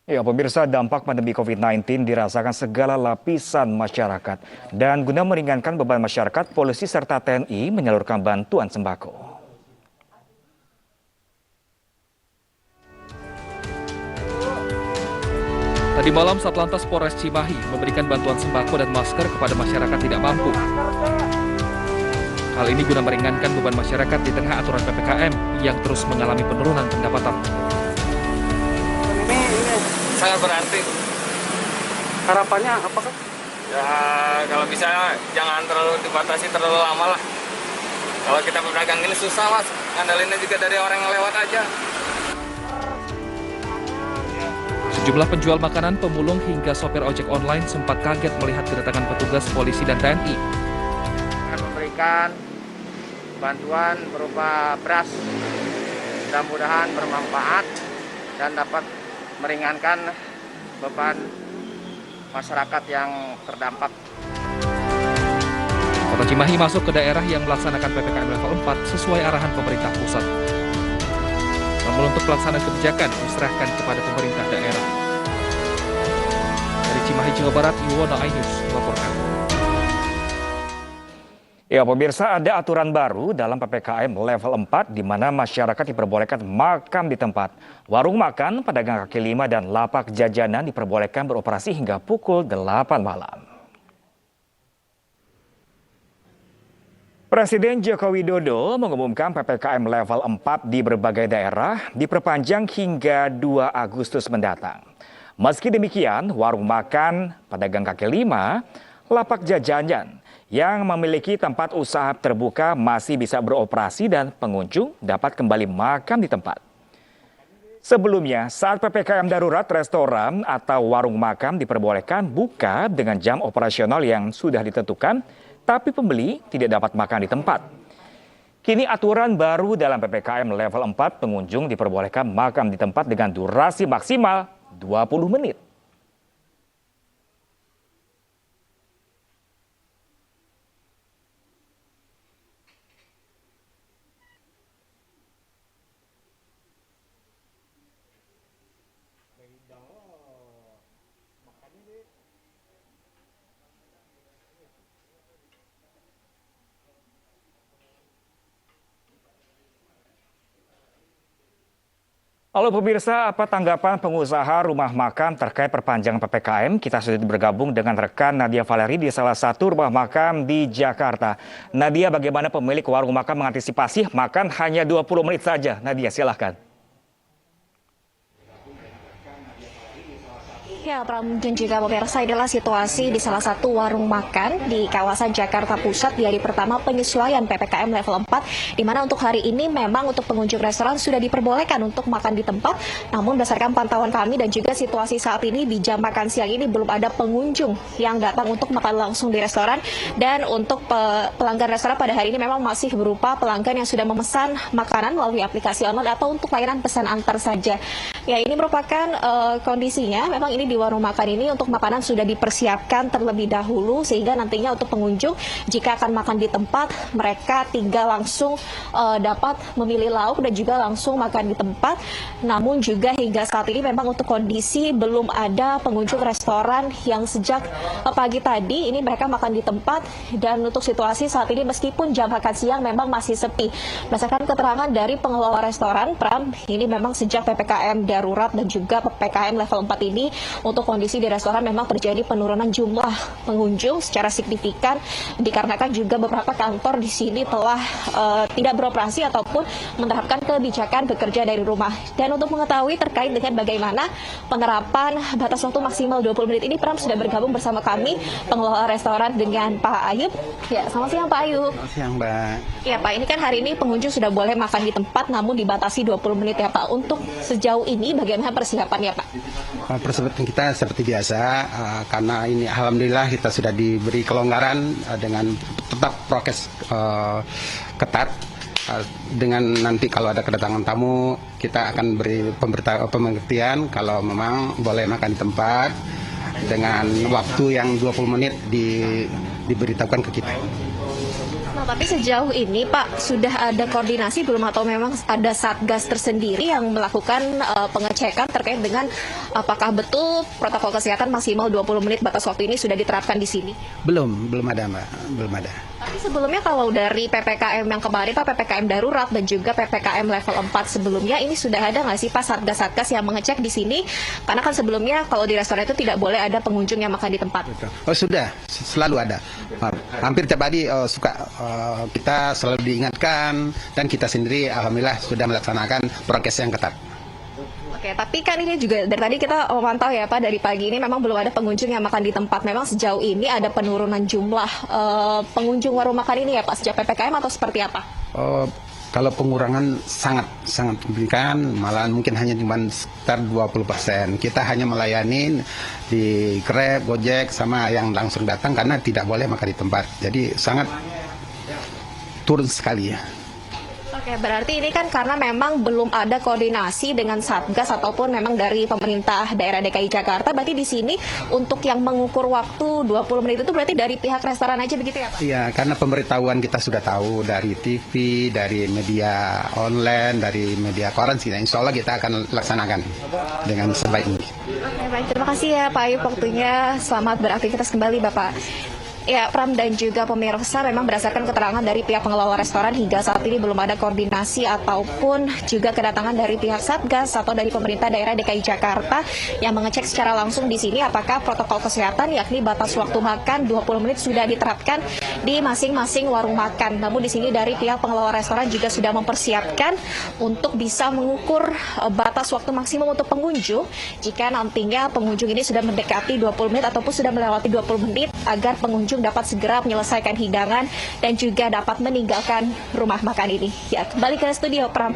Ya, pemirsa, dampak pandemi COVID-19 dirasakan segala lapisan masyarakat. Dan guna meringankan beban masyarakat, polisi serta TNI menyalurkan bantuan sembako. Tadi malam, Satlantas Polres Cimahi memberikan bantuan sembako dan masker kepada masyarakat tidak mampu. Hal ini guna meringankan beban masyarakat di tengah aturan PPKM yang terus mengalami penurunan pendapatan. Sangat berarti. Harapannya apa kan? Ya kalau bisa jangan terlalu dibatasi terlalu lama lah. Kalau kita berdagang ini susah mas, ngandalinnya juga dari orang yang lewat aja. Sejumlah penjual makanan, pemulung hingga sopir ojek online sempat kaget melihat kedatangan petugas polisi dan TNI. Akan memberikan bantuan berupa beras. Mudah-mudahan bermanfaat dan dapat meringankan beban masyarakat yang terdampak. Kota Cimahi masuk ke daerah yang melaksanakan PPKM level 4 sesuai arahan pemerintah pusat. Namun untuk pelaksanaan kebijakan diserahkan kepada pemerintah daerah. Dari Cimahi, Jawa Barat, Yuwono Ainus melaporkan. Ya, pemirsa, ada aturan baru dalam PPKM level 4 di mana masyarakat diperbolehkan makan di tempat. Warung makan, pedagang kaki lima, dan lapak jajanan diperbolehkan beroperasi hingga pukul 8 malam. Presiden Joko Widodo mengumumkan PPKM level 4 di berbagai daerah diperpanjang hingga 2 Agustus mendatang. Meski demikian, warung makan, pedagang kaki lima, lapak jajanan yang memiliki tempat usaha terbuka masih bisa beroperasi dan pengunjung dapat kembali makan di tempat. Sebelumnya, saat PPKM darurat, restoran atau warung makan diperbolehkan buka dengan jam operasional yang sudah ditentukan, tapi pembeli tidak dapat makan di tempat. Kini aturan baru dalam PPKM level 4, pengunjung diperbolehkan makan di tempat dengan durasi maksimal 20 menit. Halo pemirsa, apa tanggapan pengusaha rumah makan terkait perpanjangan PPKM? Kita sudah bergabung dengan rekan Nadia Valeri di salah satu rumah makan di Jakarta. Nadia, bagaimana pemilik warung makan mengantisipasi makan hanya 20 menit saja? Nadia, silahkan. Ya, Pram dan juga pemirsa, inilah situasi di salah satu warung makan di kawasan Jakarta Pusat di hari pertama penyesuaian PPKM level 4, di mana untuk hari ini memang untuk pengunjung restoran sudah diperbolehkan untuk makan di tempat. Namun berdasarkan pantauan kami dan juga situasi saat ini di jam makan siang ini belum ada pengunjung yang datang untuk makan langsung di restoran. Dan untuk pelanggan restoran pada hari ini memang masih berupa pelanggan yang sudah memesan makanan melalui aplikasi online atau untuk layanan pesan antar saja. Ya, ini merupakan kondisinya. Memang ini di warung makan ini untuk makanan sudah dipersiapkan terlebih dahulu, sehingga nantinya untuk pengunjung jika akan makan di tempat mereka tinggal langsung dapat memilih lauk dan juga langsung makan di tempat. Namun juga hingga saat ini memang untuk kondisi belum ada pengunjung restoran yang sejak pagi tadi ini mereka makan di tempat. Dan untuk situasi saat ini meskipun jam makan siang memang masih sepi. Berdasarkan keterangan dari pengelola restoran, Pram, ini memang sejak PPKM darurat dan juga PPKM level 4 ini untuk kondisi di restoran memang terjadi penurunan jumlah pengunjung secara signifikan, dikarenakan juga beberapa kantor di sini telah tidak beroperasi ataupun menerapkan kebijakan bekerja dari rumah. Dan untuk mengetahui terkait dengan bagaimana penerapan batas waktu maksimal 20 menit ini, Pram, sudah bergabung bersama kami pengelola restoran dengan Pak Ayub. Ya, selamat siang Pak Ayub. Selamat siang Mbak. Ya Pak, ini kan hari ini pengunjung sudah boleh makan di tempat namun dibatasi 20 menit ya Pak. Untuk sejauh ini bagaimana persiapannya Pak? Persiapan kita seperti biasa, karena ini alhamdulillah kita sudah diberi kelonggaran dengan tetap prokes ketat. Dengan nanti kalau ada kedatangan tamu, kita akan beri pengertian kalau memang boleh makan di tempat dengan waktu yang 20 menit diberitahukan ke kita. Nah, tapi sejauh ini Pak, sudah ada koordinasi belum atau memang ada satgas tersendiri yang melakukan pengecekan terkait dengan apakah betul protokol kesehatan maksimal 20 menit batas waktu ini sudah diterapkan di sini? Belum ada Mbak, belum ada. Tapi sebelumnya kalau dari PPKM yang kemarin Pak, PPKM darurat dan juga PPKM level 4 sebelumnya, ini sudah ada nggak sih Pak satgas-satgas yang mengecek di sini? Karena kan sebelumnya kalau di restoran itu tidak boleh ada pengunjung yang makan di tempat. Oh sudah, selalu ada. Hampir tiap hari kita selalu diingatkan, dan kita sendiri alhamdulillah sudah melaksanakan prokes yang ketat. Oke, tapi kan ini juga dari tadi kita memantau ya Pak, dari pagi ini memang belum ada pengunjung yang makan di tempat. Memang sejauh ini ada penurunan jumlah pengunjung warung makan ini ya Pak sejak PPKM atau seperti apa? Kalau pengurangan sangat signifikan, malahan mungkin hanya cuma sekitar 20%. Kita hanya melayani di Grab, Gojek, sama yang langsung datang karena tidak boleh makan di tempat. Jadi sangat turun sekali ya. Oke, berarti ini kan karena memang belum ada koordinasi dengan Satgas ataupun memang dari pemerintah daerah DKI Jakarta. Berarti di sini untuk yang mengukur waktu 20 menit itu berarti dari pihak restoran aja begitu ya Pak? Iya, karena pemberitahuan kita sudah tahu dari TV, dari media online, dari media koran sih. Insya Allah kita akan laksanakan dengan sebaik mungkin. Oke, baik. Terima kasih ya Pak Ayub waktunya. Selamat beraktivitas kembali Bapak. Ya, Pram dan juga pemirsa, memang berdasarkan keterangan dari pihak pengelola restoran hingga saat ini belum ada koordinasi ataupun juga kedatangan dari pihak Satgas atau dari pemerintah daerah DKI Jakarta yang mengecek secara langsung di sini apakah protokol kesehatan yakni batas waktu makan 20 menit sudah diterapkan di masing-masing warung makan. Namun di sini dari pihak pengelola restoran juga sudah mempersiapkan untuk bisa mengukur batas waktu maksimum untuk pengunjung jika nantinya pengunjung ini sudah mendekati 20 menit ataupun sudah melewati 20 menit agar pengunjung dapat segera menyelesaikan hidangan dan juga dapat meninggalkan rumah makan ini. Ya, kembali ke studio, Pram.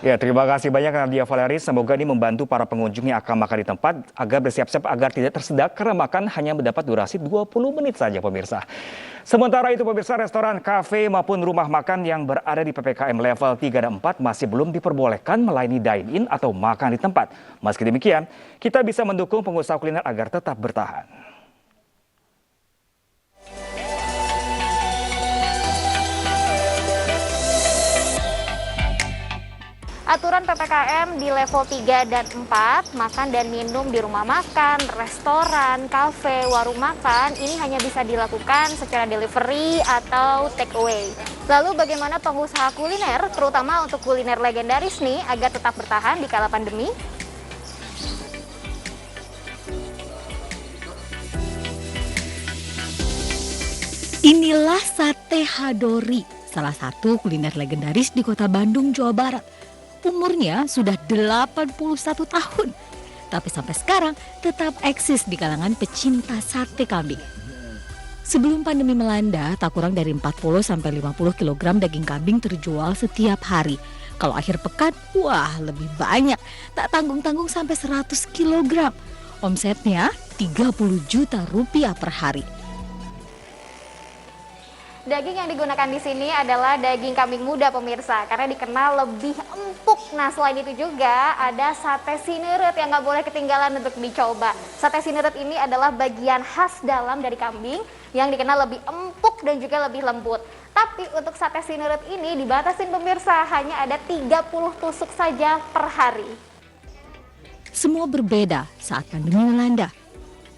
Ya, terima kasih banyak Nadia Valerie. Semoga ini membantu para pengunjung yang akan makan di tempat agar bersiap-siap agar tidak tersedak karena makan hanya mendapat durasi 20 menit saja pemirsa. Sementara itu pemirsa, restoran, kafe maupun rumah makan yang berada di PPKM level 3 dan 4 masih belum diperbolehkan melayani dine-in atau makan di tempat. Meski demikian, kita bisa mendukung pengusaha kuliner agar tetap bertahan. Aturan PPKM di level 3 dan 4, makan dan minum di rumah makan, restoran, kafe, warung makan, ini hanya bisa dilakukan secara delivery atau take away. Lalu bagaimana pengusaha kuliner, terutama untuk kuliner legendaris nih, agar tetap bertahan di kala pandemi? Inilah sate hadori, salah satu kuliner legendaris di kota Bandung, Jawa Barat. Umurnya sudah 81 tahun, tapi sampai sekarang tetap eksis di kalangan pecinta sate kambing. Sebelum pandemi melanda, tak kurang dari 40-50 kg daging kambing terjual setiap hari. Kalau akhir pekan, wah lebih banyak, tak tanggung-tanggung sampai 100 kg. Omsetnya 30 juta rupiah per hari. Daging yang digunakan di sini adalah daging kambing muda pemirsa, karena dikenal lebih empuk. Nah, selain itu juga ada sate sinerit yang nggak boleh ketinggalan untuk dicoba. Sate sinerit ini adalah bagian khas dalam dari kambing yang dikenal lebih empuk dan juga lebih lembut. Tapi untuk sate sinerit ini dibatasin pemirsa, hanya ada 30 tusuk saja per hari. Semua berbeda saat pandemi melanda.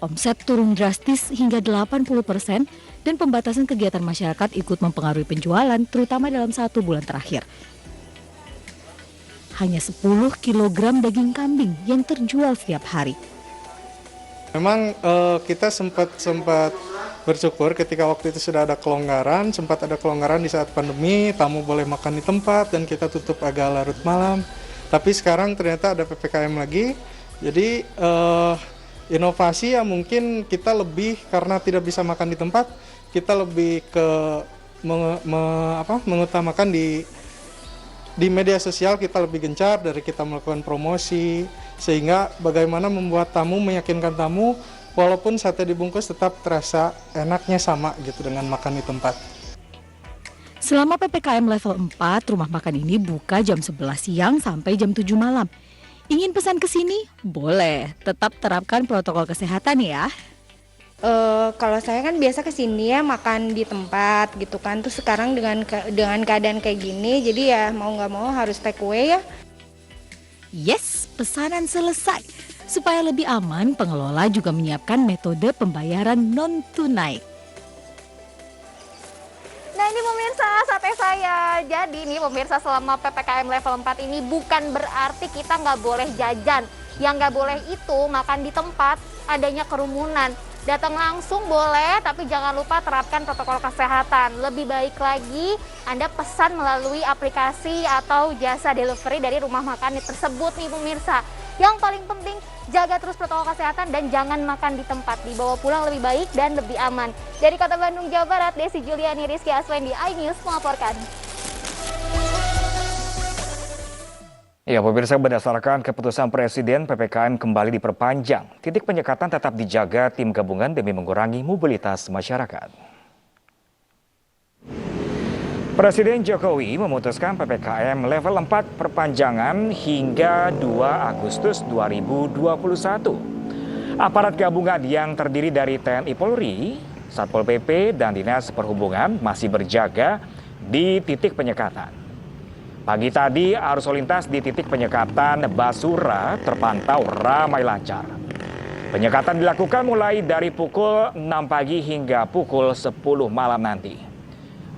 Omset turun drastis hingga 80%. Dan pembatasan kegiatan masyarakat ikut mempengaruhi penjualan, terutama dalam 1 bulan terakhir. Hanya 10 kg daging kambing yang terjual setiap hari. Memang kita sempat bersyukur ketika waktu itu sudah ada kelonggaran, sempat ada kelonggaran di saat pandemi, tamu boleh makan di tempat dan kita tutup agak larut malam. Tapi sekarang ternyata ada PPKM lagi, jadi inovasi ya mungkin kita lebih karena tidak bisa makan di tempat, kita lebih ke mengutamakan di media sosial, kita lebih gencar dari kita melakukan promosi, sehingga bagaimana membuat tamu, meyakinkan tamu walaupun sate dibungkus tetap terasa enaknya sama gitu dengan makan di tempat. Selama PPKM level 4, rumah makan ini buka jam 11 siang sampai jam 7 malam. Ingin pesan ke sini? Boleh, tetap terapkan protokol kesehatan ya. Kalau saya kan biasa kesini ya makan di tempat gitu kan, terus sekarang dengan keadaan kayak gini, jadi ya mau nggak mau harus take away ya. Yes, pesanan selesai. Supaya lebih aman, pengelola juga menyiapkan metode pembayaran non-tunai. Nah ini pemirsa sate saya. Jadi nih pemirsa selama PPKM level 4 ini bukan berarti kita nggak boleh jajan. Yang nggak boleh itu makan di tempat adanya kerumunan. Datang langsung boleh, tapi jangan lupa terapkan protokol kesehatan. Lebih baik lagi Anda pesan melalui aplikasi atau jasa delivery dari rumah makan tersebut nih pemirsa. Yang paling penting jaga terus protokol kesehatan dan jangan makan di tempat. Dibawa pulang lebih baik dan lebih aman. Dari Kota Bandung, Jawa Barat, Desi Juliani, Rizky Aswendi, iNews melaporkan. Ya, pemirsa, berdasarkan keputusan Presiden, PPKM kembali diperpanjang. Titik penyekatan tetap dijaga tim gabungan demi mengurangi mobilitas masyarakat. Presiden Jokowi memutuskan PPKM level 4 perpanjangan hingga 2 Agustus 2021. Aparat gabungan yang terdiri dari TNI Polri, Satpol PP, dan Dinas Perhubungan masih berjaga di titik penyekatan. Pagi tadi, arus lalu lintas di titik penyekatan Basura terpantau ramai lancar. Penyekatan dilakukan mulai dari pukul 6 pagi hingga pukul 10 malam nanti.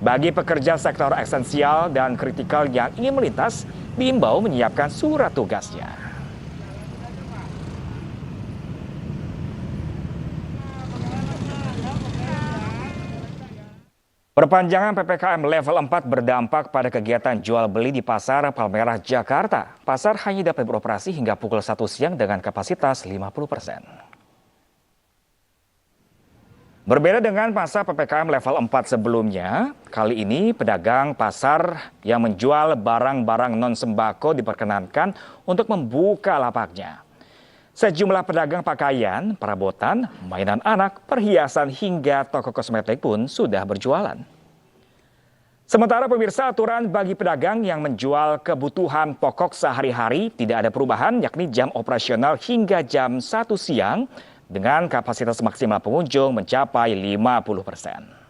Bagi pekerja sektor esensial dan kritikal yang ingin melintas, diimbau menyiapkan surat tugasnya. Perpanjangan PPKM level 4 berdampak pada kegiatan jual beli di Pasar Palmerah, Jakarta. Pasar hanya dapat beroperasi hingga pukul 1 siang dengan kapasitas 50%. Berbeda dengan masa PPKM level 4 sebelumnya, kali ini pedagang pasar yang menjual barang-barang non-sembako diperkenankan untuk membuka lapaknya. Sejumlah pedagang pakaian, perabotan, mainan anak, perhiasan hingga toko kosmetik pun sudah berjualan. Sementara pemirsa, aturan bagi pedagang yang menjual kebutuhan pokok sehari-hari tidak ada perubahan, yakni jam operasional hingga jam 1 siang dengan kapasitas maksimal pengunjung mencapai 50%.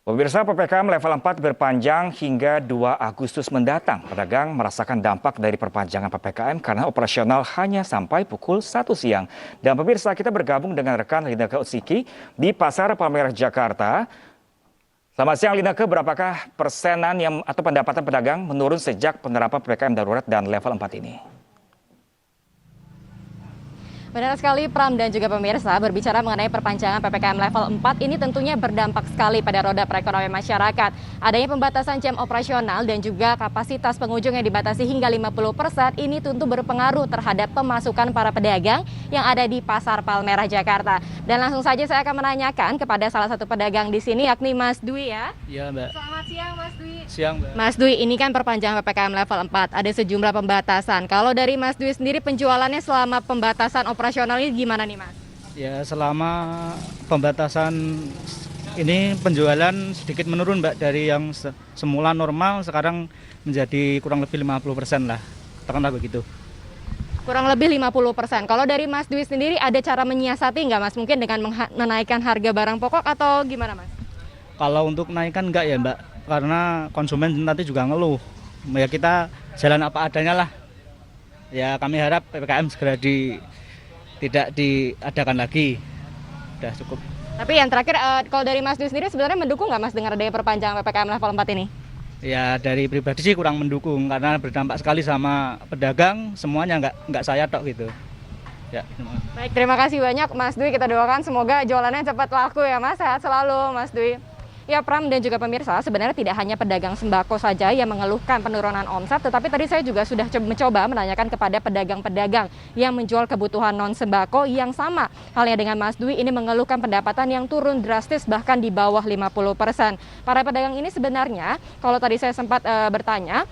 Pemirsa, PPKM level 4 berpanjang hingga 2 Agustus mendatang. Pedagang merasakan dampak dari perpanjangan PPKM karena operasional hanya sampai pukul 1 siang. Dan pemirsa, kita bergabung dengan rekan Lineke Utsiki di Pasar Palmerah, Jakarta. Selamat siang Lineke, berapakah persenan atau pendapatan pedagang menurun sejak penerapan PPKM darurat dan level 4 ini? Benar sekali Pram dan juga pemirsa, berbicara mengenai perpanjangan PPKM level 4 ini tentunya berdampak sekali pada roda perekonomian masyarakat. Adanya pembatasan jam operasional dan juga kapasitas pengunjung yang dibatasi hingga 50% ini tentu berpengaruh terhadap pemasukan para pedagang yang ada di Pasar Palmerah, Jakarta. Dan langsung saja saya akan menanyakan kepada salah satu pedagang di sini yakni Mas Dwi ya. Iya Mbak. Selamat siang Mas Dwi. Siang Mbak. Mas Dwi, ini kan perpanjangan PPKM level 4, ada sejumlah pembatasan. Kalau dari Mas Dwi sendiri penjualannya selama pembatasan operasional ini gimana nih Mas? Ya selama pembatasan ini penjualan sedikit menurun Mbak, dari yang semula normal sekarang menjadi kurang lebih 50% lah, katakanlah begitu. Kurang lebih 50%. Kalau dari Mas Dwi sendiri ada cara menyiasati nggak Mas? Mungkin dengan menaikkan harga barang pokok atau gimana Mas? Kalau untuk naikkan enggak ya Mbak, karena konsumen nanti juga ngeluh. Ya kita jalan apa adanya lah. Ya kami harap PPKM segera tidak diadakan lagi. Udah cukup. Tapi yang terakhir, kalau dari Mas Dwi sendiri sebenarnya mendukung nggak Mas dengan adanya perpanjangan PPKM level 4 ini? Ya dari pribadi sih kurang mendukung, karena berdampak sekali sama pedagang, semuanya nggak saya tok gitu. Ya, baik, terima kasih banyak Mas Dwi, kita doakan semoga jualannya cepat laku ya Mas, sehat selalu Mas Dwi. Ya Pram dan juga pemirsa, sebenarnya tidak hanya pedagang sembako saja yang mengeluhkan penurunan omset, tetapi tadi saya juga sudah mencoba menanyakan kepada pedagang-pedagang yang menjual kebutuhan non-sembako yang sama halnya dengan Mas Dwi, ini mengeluhkan pendapatan yang turun drastis bahkan di bawah 50%. Para pedagang ini sebenarnya, kalau tadi saya sempat bertanya,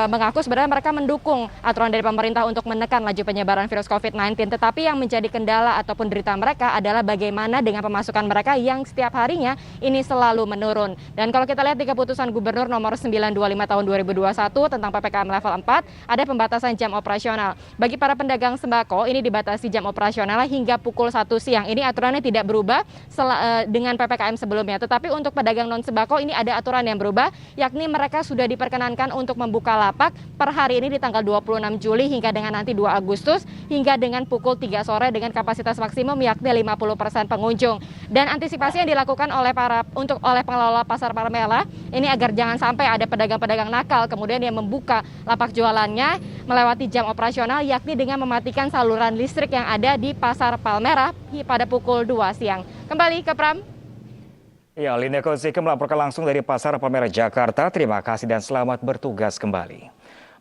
mengaku sebenarnya mereka mendukung aturan dari pemerintah untuk menekan laju penyebaran virus COVID-19, tetapi yang menjadi kendala ataupun derita mereka adalah bagaimana dengan pemasukan mereka yang setiap harinya ini selalu menurun. menurun. Dan kalau kita lihat di keputusan Gubernur nomor 925 tahun 2021 tentang PPKM level 4, ada pembatasan jam operasional. Bagi para pedagang sembako, ini dibatasi jam operasional hingga pukul 1 siang. Ini aturannya tidak berubah dengan PPKM sebelumnya. Tetapi untuk pedagang non-sembako ini ada aturan yang berubah, yakni mereka sudah diperkenankan untuk membuka lapak per hari ini di tanggal 26 Juli hingga dengan nanti 2 Agustus hingga dengan pukul 3 sore dengan kapasitas maksimum yakni 50% pengunjung. Dan antisipasi yang dilakukan oleh pengelola pasar Palmerah ini agar jangan sampai ada pedagang-pedagang nakal kemudian yang membuka lapak jualannya melewati jam operasional, yakni dengan mematikan saluran listrik yang ada di pasar Palmerah pada pukul 2 siang. Kembali ke Pram. Ya, Linda Kozike melaporkan langsung dari Pasar Palmerah, Jakarta. Terima kasih dan selamat bertugas kembali.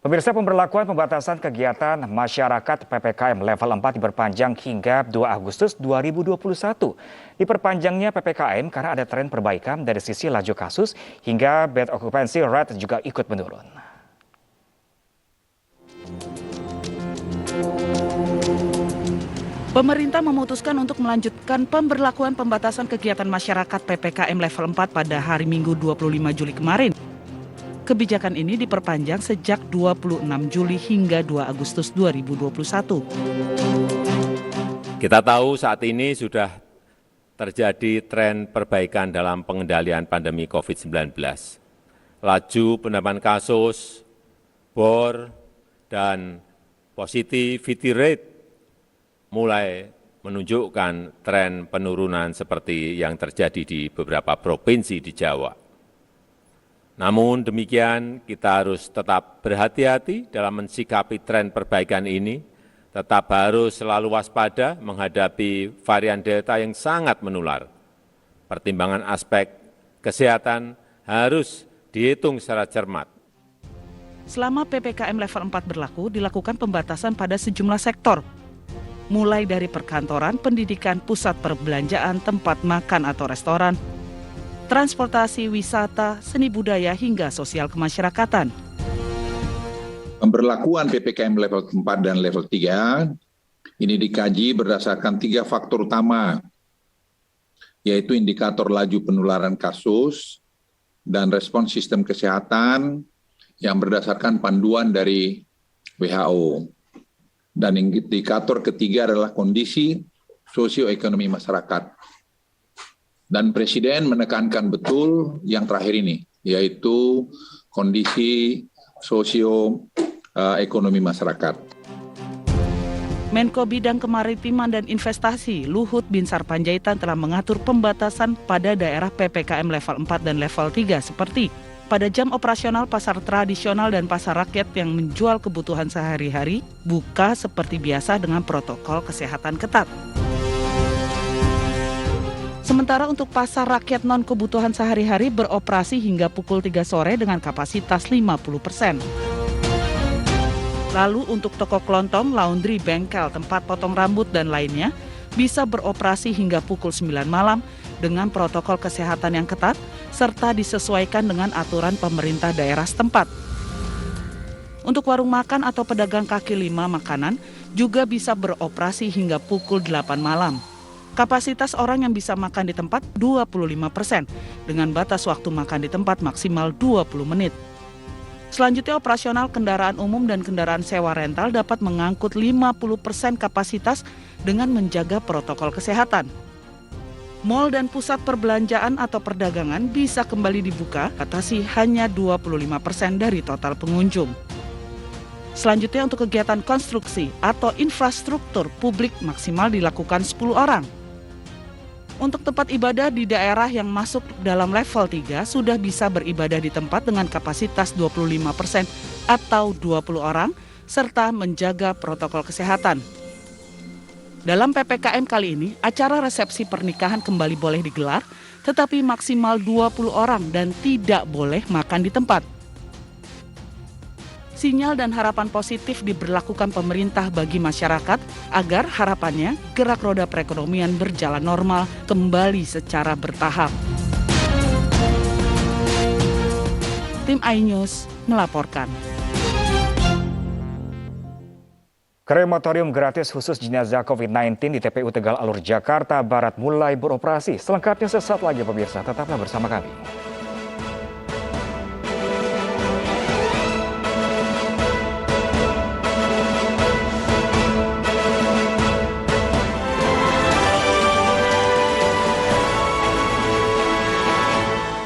Pemirsa, pemberlakuan pembatasan kegiatan masyarakat PPKM level 4 diperpanjang hingga 2 Agustus 2021. Diperpanjangnya PPKM karena ada tren perbaikan dari sisi laju kasus hingga bed occupancy rate juga ikut menurun. Pemerintah memutuskan untuk melanjutkan pemberlakuan pembatasan kegiatan masyarakat PPKM level 4 pada hari Minggu 25 Juli kemarin. Kebijakan ini diperpanjang sejak 26 Juli hingga 2 Agustus 2021. Kita tahu saat ini sudah terjadi tren perbaikan dalam pengendalian pandemi COVID-19. Laju penambahan kasus, bor, dan positivity rate mulai menunjukkan tren penurunan seperti yang terjadi di beberapa provinsi di Jawa. Namun demikian, kita harus tetap berhati-hati dalam mensikapi tren perbaikan ini, tetap harus selalu waspada menghadapi varian Delta yang sangat menular. Pertimbangan aspek kesehatan harus dihitung secara cermat. Selama PPKM level 4 berlaku, dilakukan pembatasan pada sejumlah sektor, mulai dari perkantoran, pendidikan, pusat perbelanjaan, tempat makan atau restoran, transportasi, wisata, seni budaya, hingga sosial kemasyarakatan. Pemberlakuan PPKM level 4 dan level 3 ini dikaji berdasarkan 3 faktor utama, yaitu indikator laju penularan kasus dan respons sistem kesehatan yang berdasarkan panduan dari WHO. Dan indikator ketiga adalah kondisi sosioekonomi masyarakat. Dan Presiden menekankan betul yang terakhir ini, yaitu kondisi sosioekonomi masyarakat. Menko Bidang Kemaritiman dan Investasi Luhut Binsar Panjaitan telah mengatur pembatasan pada daerah PPKM level 4 dan level 3 seperti pada jam operasional pasar tradisional dan pasar rakyat yang menjual kebutuhan sehari-hari buka seperti biasa dengan protokol kesehatan ketat. Sementara untuk pasar rakyat non-kebutuhan sehari-hari beroperasi hingga pukul 3 sore dengan kapasitas 50%. Lalu untuk toko kelontong, laundry, bengkel, tempat potong rambut, dan lainnya bisa beroperasi hingga pukul 9 malam dengan protokol kesehatan yang ketat serta disesuaikan dengan aturan pemerintah daerah setempat. Untuk warung makan atau pedagang kaki lima makanan juga bisa beroperasi hingga pukul 8 malam. Kapasitas orang yang bisa makan di tempat 25% dengan batas waktu makan di tempat maksimal 20 menit. Selanjutnya operasional kendaraan umum dan kendaraan sewa rental dapat mengangkut 50% kapasitas dengan menjaga protokol kesehatan. Mal dan pusat perbelanjaan atau perdagangan bisa kembali dibuka, batasi hanya 25% dari total pengunjung. Selanjutnya untuk kegiatan konstruksi atau infrastruktur publik maksimal dilakukan 10 orang. Untuk tempat ibadah di daerah yang masuk dalam level 3 sudah bisa beribadah di tempat dengan kapasitas 25% atau 20 orang serta menjaga protokol kesehatan. Dalam PPKM kali ini, acara resepsi pernikahan kembali boleh digelar, tetapi maksimal 20 orang dan tidak boleh makan di tempat. Sinyal dan harapan positif diberlakukan pemerintah bagi masyarakat agar harapannya gerak roda perekonomian berjalan normal kembali secara bertahap. Tim iNews melaporkan. Krematorium gratis khusus jenazah COVID-19 di TPU Tegal Alur, Jakarta Barat mulai beroperasi. Selengkapnya sesaat lagi pemirsa, tetaplah bersama kami.